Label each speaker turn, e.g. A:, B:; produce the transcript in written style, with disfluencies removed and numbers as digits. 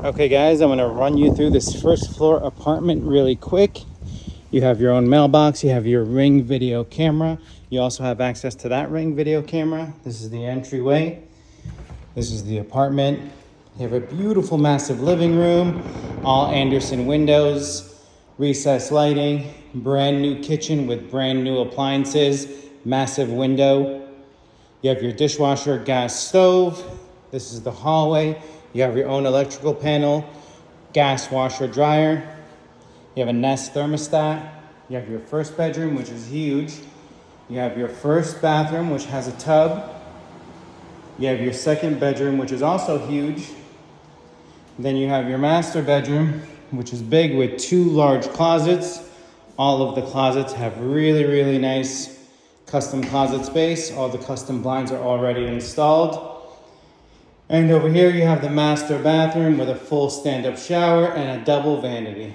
A: Okay guys, I'm gonna run you through this first floor apartment really quick. You have your own mailbox, you have your Ring video camera. You also have access to that Ring video camera. This is the entryway. This is the apartment. You have a beautiful massive living room, all Anderson windows, recessed lighting, brand new kitchen with brand new appliances, massive window. You have your dishwasher, gas stove. This is the hallway. You have your own electrical panel, gas washer dryer. You have a Nest thermostat. You have your first bedroom, which is huge. You have your first bathroom, which has a tub. You have your second bedroom, which is also huge. Then you have your master bedroom, which is big with 2 large closets. All of the closets have really nice custom closet space. All the custom blinds are already installed. And over here you have the master bathroom with a full stand-up shower and a double vanity.